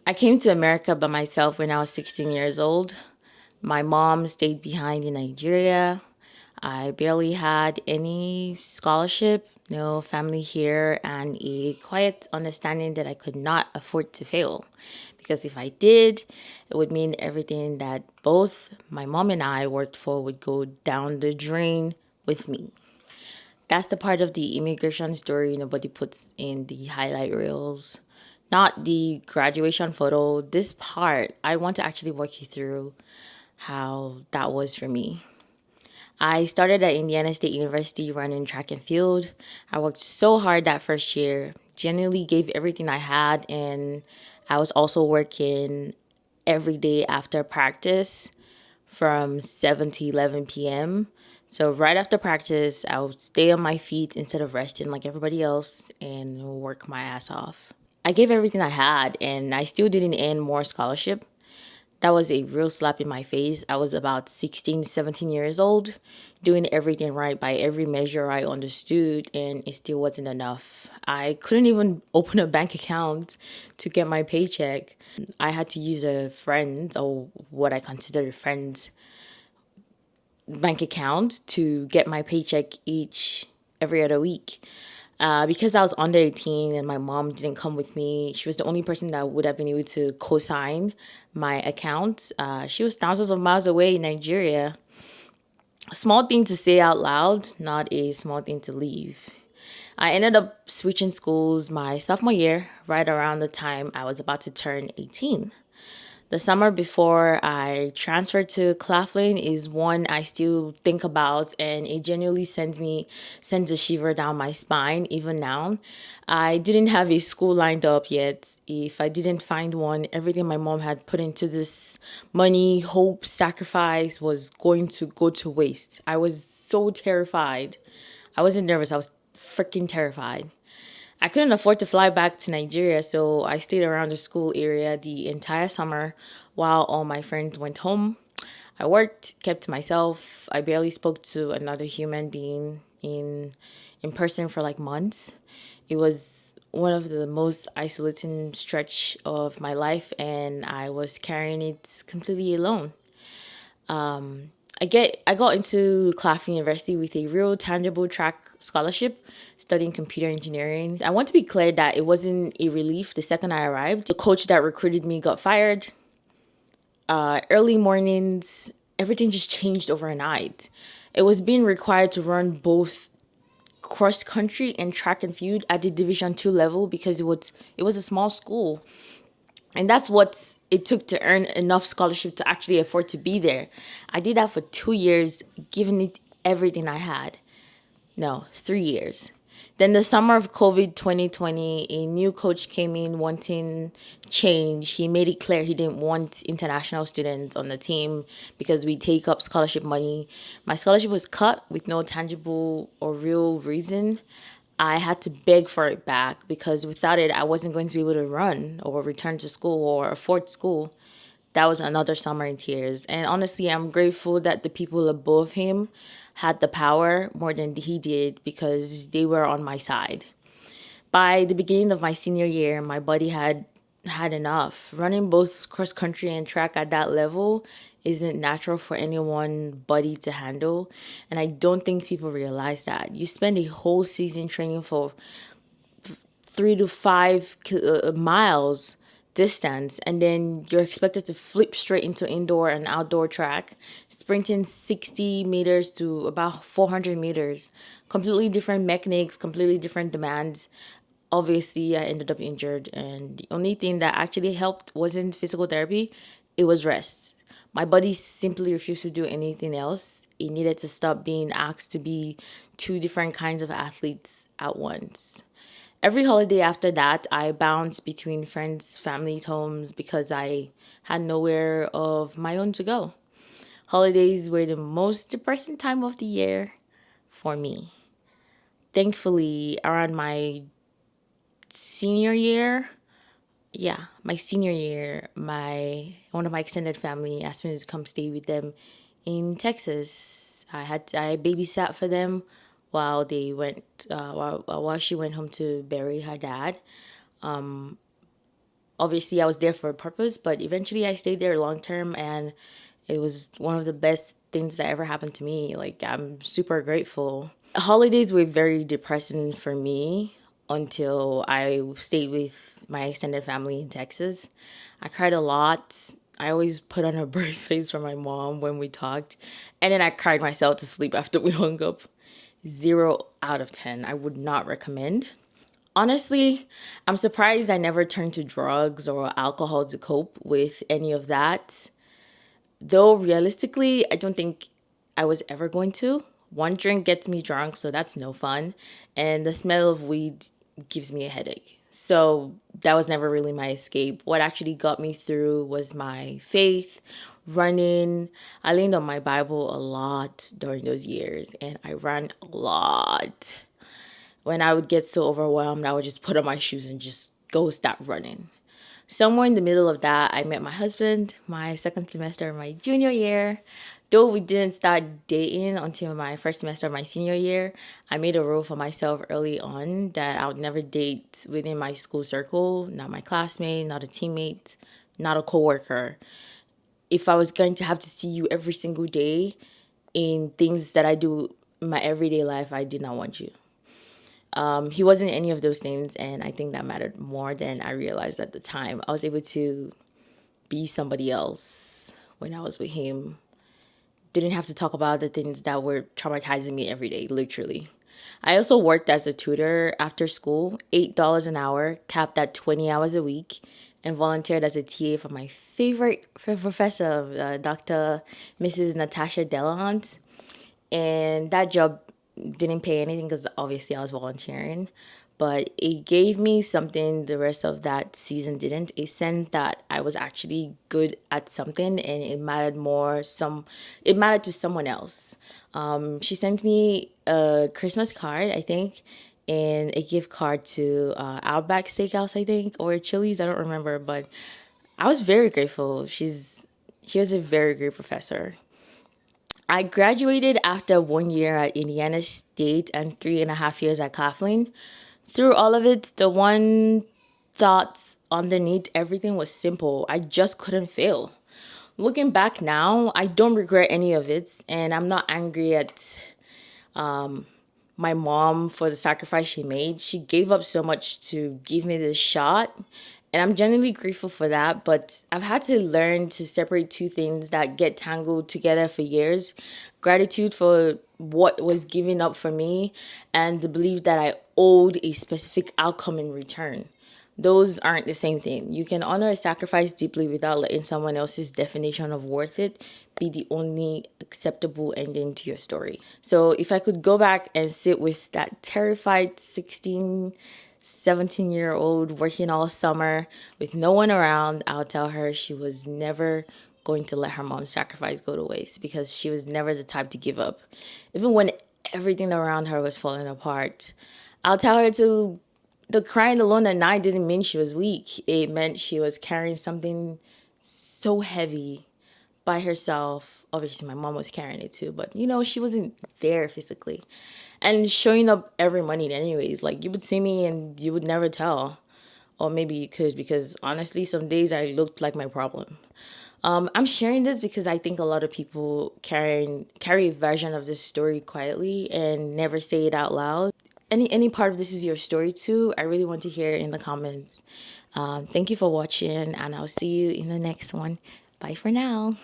I came to America by myself when I was 16 years old. My mom stayed behind in Nigeria. I barely had any scholarship, no family here, and a quiet understanding that I could not afford to fail. Because if I did, it would mean everything that both my mom and I worked for would go down the drain with me. That's the part of the immigration story nobody puts in the highlight reels. Not the graduation photo. This part, I want to actually walk you through how that was for me. I started at Indiana State University running track and field. I worked so hard that first year, genuinely gave everything I had, and I was also working every day after practice from 7 to 11 p.m. So right after practice, I would stay on my feet instead of resting like everybody else and work my ass off. I gave everything I had, and I still didn't earn more scholarship. That was a real slap in my face. I was about 16, 17 years old, doing everything right by every measure I understood, and it still wasn't enough. I couldn't even open a bank account to get my paycheck. I had to use a friend, or what I consider a friend's bank account to get my paycheck every other week. Because I was under 18 and my mom didn't come with me, she was the only person that would have been able to co-sign my account. She was thousands of miles away in Nigeria. A small thing to say out loud, not a small thing to leave. I ended up switching schools my sophomore year, right around the time I was about to turn 18. The summer before I transferred to Claflin is one I still think about, and it genuinely sends a shiver down my spine even now. I didn't have a school lined up yet. If I didn't find one, everything my mom had put into this money, hope, sacrifice was going to go to waste. I was so terrified. I wasn't nervous, I was freaking terrified. I couldn't afford to fly back to Nigeria, so I stayed around the school area the entire summer while all my friends went home. I worked, kept to myself. I barely spoke to another human being in person for like months. It was one of the most isolating stretch of my life, and I was carrying it completely alone. I got into Claflin University with a real tangible track scholarship, studying computer engineering. I want to be clear that it wasn't a relief the second I arrived. The coach that recruited me got fired. Early mornings, everything just changed overnight. It was being required to run both cross country and track and field at the Division 2 level because it was a small school. And that's what it took to earn enough scholarship to actually afford to be there. I did that for 2 years, giving it everything I had. No, 3 years. Then the summer of COVID 2020, a new coach came in wanting change. He made it clear he didn't want international students on the team because we take up scholarship money. My scholarship was cut with no tangible or real reason. I had to beg for it back because without it, I wasn't going to be able to run or return to school or afford school. That was another summer in tears. And honestly, I'm grateful that the people above him had the power more than he did because they were on my side. By the beginning of my senior year, my body had enough. Running both cross country and track at that level isn't natural for any one body to handle. And I don't think people realize that. You spend a whole season training for 3 to 5 miles distance, and then you're expected to flip straight into indoor and outdoor track, sprinting 60 meters to about 400 meters. Completely different mechanics, completely different demands. Obviously, I ended up injured, and the only thing that actually helped wasn't physical therapy, it was rest. My body simply refused to do anything else. It needed to stop being asked to be two different kinds of athletes at once. Every holiday after that, I bounced between friends' families' homes because I had nowhere of my own to go. Holidays were the most depressing time of the year for me. Thankfully, around senior year, my senior year, my one of my extended family asked me to come stay with them in Texas. I babysat for them while they went while she went home to bury her dad. Obviously, I was there for a purpose, but eventually I stayed there long term, and it was one of the best things that ever happened to me. Like, I'm super grateful. Holidays were very depressing for me until I stayed with my extended family in Texas. I cried a lot. I always put on a brave face for my mom when we talked, and then I cried myself to sleep after we hung up. 0 out of 10. I would not recommend. Honestly, I'm surprised I never turned to drugs or alcohol to cope with any of that. Though realistically, I don't think I was ever going to. One drink gets me drunk, so that's no fun. And the smell of weed gives me a headache. So that was never really my escape. What actually got me through was my faith, running. I leaned on my Bible a lot during those years, and I ran a lot. When I would get so overwhelmed, I would just put on my shoes and just go start running. Somewhere in the middle of that, I met my husband, my second semester of my junior year. Though we didn't start dating until my first semester of my senior year, I made a rule for myself early on that I would never date within my school circle, not my classmate, not a teammate, not a coworker. If I was going to have to see you every single day in things that I do in my everyday life, I did not want you. He wasn't any of those things, and I think that mattered more than I realized at the time. I was able to be somebody else when I was with him. Didn't have to talk about the things that were traumatizing me every day, literally. I also worked as a tutor after school, $8 an hour, capped at 20 hours a week, and volunteered as a TA for my favorite professor, Dr. Mrs. Natasha Delahunt. And that job didn't pay anything because obviously I was volunteering, but it gave me something the rest of that season didn't, a sense that I was actually good at something and it mattered it mattered to someone else. She sent me a Christmas card, I think, and a gift card to Outback Steakhouse, I think, or Chili's, I don't remember, but I was very grateful. She was a very great professor. I graduated after 1 year at Indiana State and 3.5 years at Coughlin. Through all of it, the one thought underneath everything was simple. I just couldn't fail. Looking back now, I don't regret any of it, and I'm not angry at my mom for the sacrifice she made. She gave up so much to give me this shot. And I'm genuinely grateful for that. But I've had to learn to separate two things that get tangled together for years: gratitude for what was given up for me, and the belief that I owed a specific outcome in return. Those aren't the same thing. You can honor a sacrifice deeply without letting someone else's definition of worth it be the only acceptable ending to your story. So if I could go back and sit with that terrified 16, 17-year-old working all summer with no one around, I'll tell her she was never going to let her mom's sacrifice go to waste, because she was never the type to give up. Even when everything around her was falling apart, I'll tell her to the crying alone at night didn't mean she was weak. It meant she was carrying something so heavy by herself. Obviously, my mom was carrying it too, but she wasn't there physically. And showing up every morning anyways. Like, you would see me and you would never tell. Or maybe you could, because honestly, some days I looked like my problem. I'm sharing this because I think a lot of people carry a version of this story quietly and never say it out loud. Any part of this is your story too, I really want to hear it in the comments. Thank you for watching, and I'll see you in the next one. Bye for now.